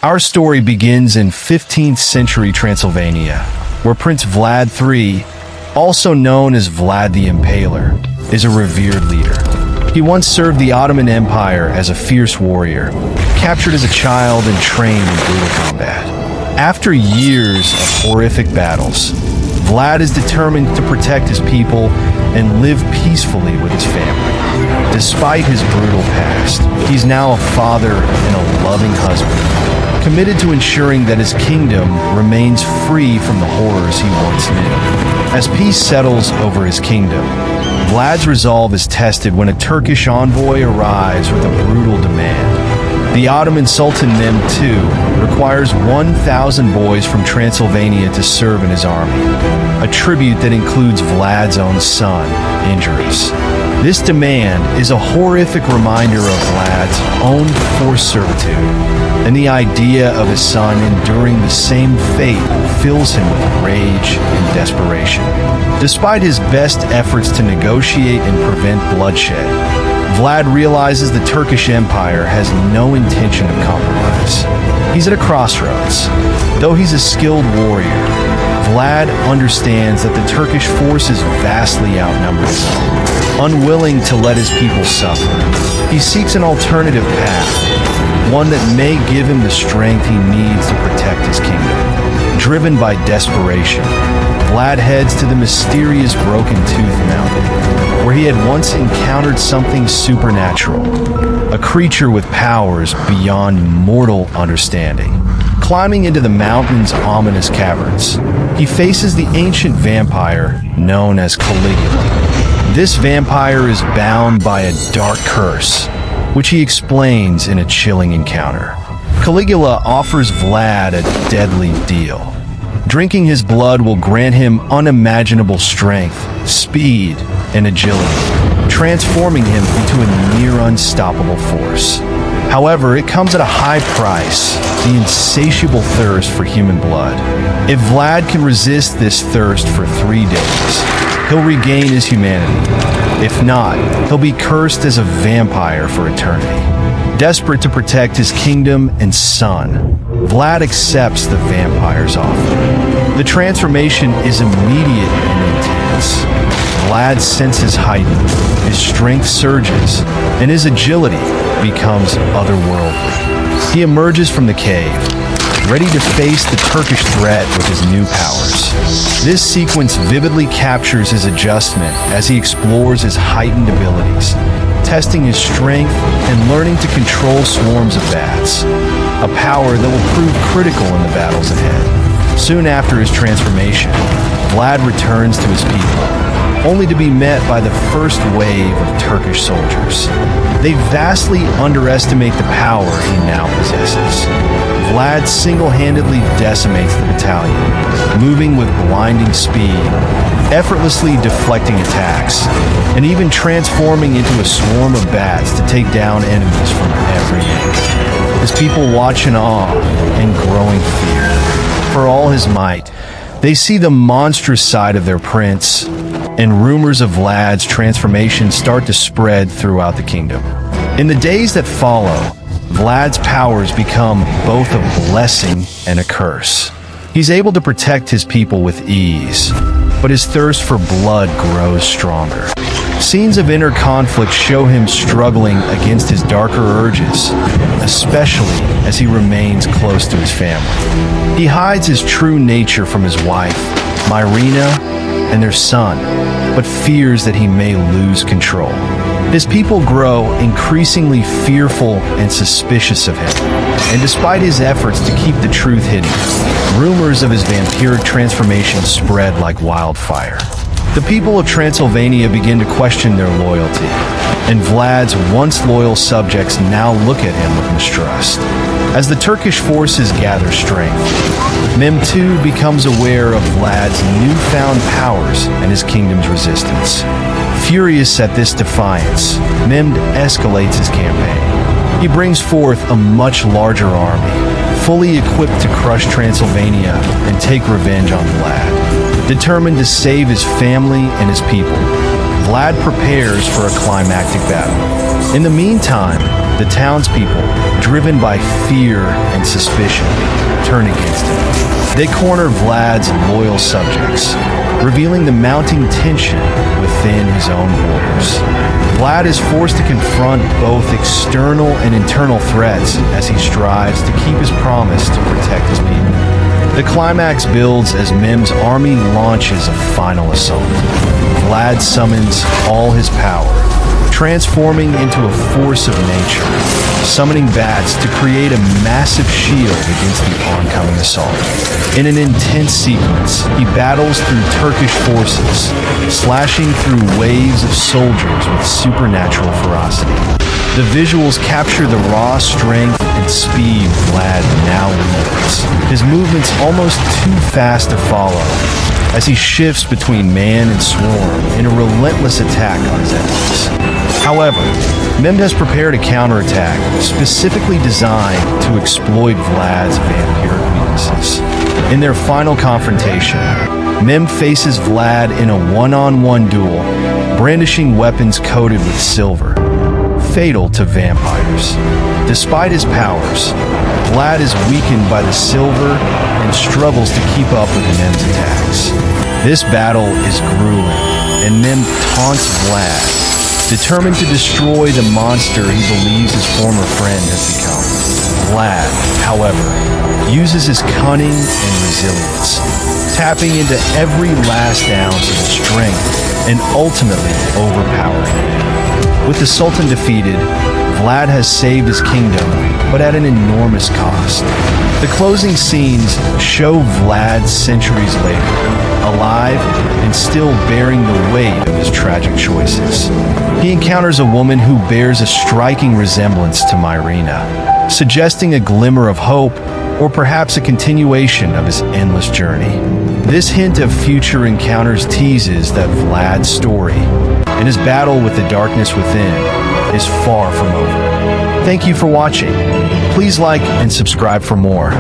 Our story begins in 15th century Transylvania, where Prince Vlad III, also known as Vlad the Impaler, is a revered leader. He once served the Ottoman Empire as a fierce warrior, captured as a child and trained in brutal combat. After years of horrific battles, Vlad is determined to protect his people and live peacefully with his family. Despite his brutal past, he's now a father and a loving husband, committed to ensuring that his kingdom remains free from the horrors he once knew. As peace settles over his kingdom, Vlad's resolve is tested when a Turkish envoy arrives with a brutal demand. The Ottoman Sultan Mehmed II requires 1,000 boys from Transylvania to serve in his army, a tribute that includes Vlad's own son, Indris. This demand is a horrific reminder of Vlad's own forced servitude, and the idea of his son enduring the same fate fills him with rage and desperation. Despite his best efforts to negotiate and prevent bloodshed, Vlad realizes the Turkish Empire has no intention of compromise. He's at a crossroads. Though he's a skilled warrior, Vlad understands that the Turkish forces vastly outnumber his own. Unwilling to let his people suffer, he seeks an alternative path, one that may give him the strength he needs to protect his kingdom. Driven by desperation, Vlad heads to the mysterious Broken Tooth Mountain, where he had once encountered something supernatural, a creature with powers beyond mortal understanding. Climbing into the mountain's ominous caverns, he faces the ancient vampire known as Caligula. This vampire is bound by a dark curse, which he explains in a chilling encounter. Caligula offers Vlad a deadly deal. Drinking his blood will grant him unimaginable strength, speed, and agility, transforming him into a near unstoppable force. However, it comes at a high price, the insatiable thirst for human blood. If Vlad can resist this thirst for 3 days, he'll regain his humanity. If not, he'll be cursed as a vampire for eternity. Desperate to protect his kingdom and son, Vlad accepts the vampire's offer. The transformation is immediate and intense. Vlad's senses heighten, his strength surges, and his agility becomes otherworldly. He emerges from the cave, ready to face the Turkish threat with his new powers. This sequence vividly captures his adjustment as he explores his heightened abilities, testing his strength and learning to control swarms of bats, a power that will prove critical in the battles ahead. Soon after his transformation, Vlad returns to his people, only to be met by the first wave of Turkish soldiers. They vastly underestimate the power he now possesses. Vlad single-handedly decimates the battalion, moving with blinding speed, effortlessly deflecting attacks, and even transforming into a swarm of bats to take down enemies from every angle. His people watch in awe and growing fear. For all his might, they see the monstrous side of their prince, and rumors of Vlad's transformation start to spread throughout the kingdom. In the days that follow, Vlad's powers become both a blessing and a curse. He's able to protect his people with ease, but his thirst for blood grows stronger. Scenes of inner conflict show him struggling against his darker urges, especially as he remains close to his family. He hides his true nature from his wife, Myrina, and their son, but fears that he may lose control. His people grow increasingly fearful and suspicious of him, and despite his efforts to keep the truth hidden, rumors of his vampiric transformation spread like wildfire. The people of Transylvania begin to question their loyalty, and Vlad's once loyal subjects now look at him with mistrust. As the Turkish forces gather strength, Mehmed II becomes aware of Vlad's newfound powers and his kingdom's resistance. Furious at this defiance, Mehmed escalates his campaign. He brings forth a much larger army, fully equipped to crush Transylvania and take revenge on Vlad. Determined to save his family and his people, Vlad prepares for a climactic battle. In the meantime, The townspeople, driven by fear and suspicion, turn against him. They corner Vlad's loyal subjects, revealing the mounting tension within his own borders. Vlad is forced to confront both external and internal threats as he strives to keep his promise to protect his people. The climax builds as Mem's army launches a final assault. Vlad summons all his power, transforming into a force of nature, summoning bats to create a massive shield against the oncoming assault. In an intense sequence, he battles through Turkish forces, slashing through waves of soldiers with supernatural ferocity. The visuals capture the raw strength and speed Vlad now wields. His movements almost too fast to follow, as he shifts between man and swarm in a relentless attack on his enemies. However, Mem has prepared a counterattack specifically designed to exploit Vlad's vampiric weaknesses. In their final confrontation, Mem faces Vlad in a one-on-one duel, brandishing weapons coated with silver, fatal to vampires. Despite his powers, Vlad is weakened by the silver and struggles to keep up with Mem's attacks. This battle is grueling, and Mem taunts Vlad, determined to destroy the monster he believes his former friend has become. Vlad, however, uses his cunning and resilience, tapping into every last ounce of his strength and ultimately overpowering him. With the Sultan defeated, Vlad has saved his kingdom, but at an enormous cost. The closing scenes show Vlad centuries later, alive and still bearing the weight of his tragic choices. He encounters a woman who bears a striking resemblance to Myrina, suggesting a glimmer of hope or perhaps a continuation of his endless journey. This hint of future encounters teases that Vlad's story and his battle with the darkness within is far from over. Thank you for watching. Please like and subscribe for more.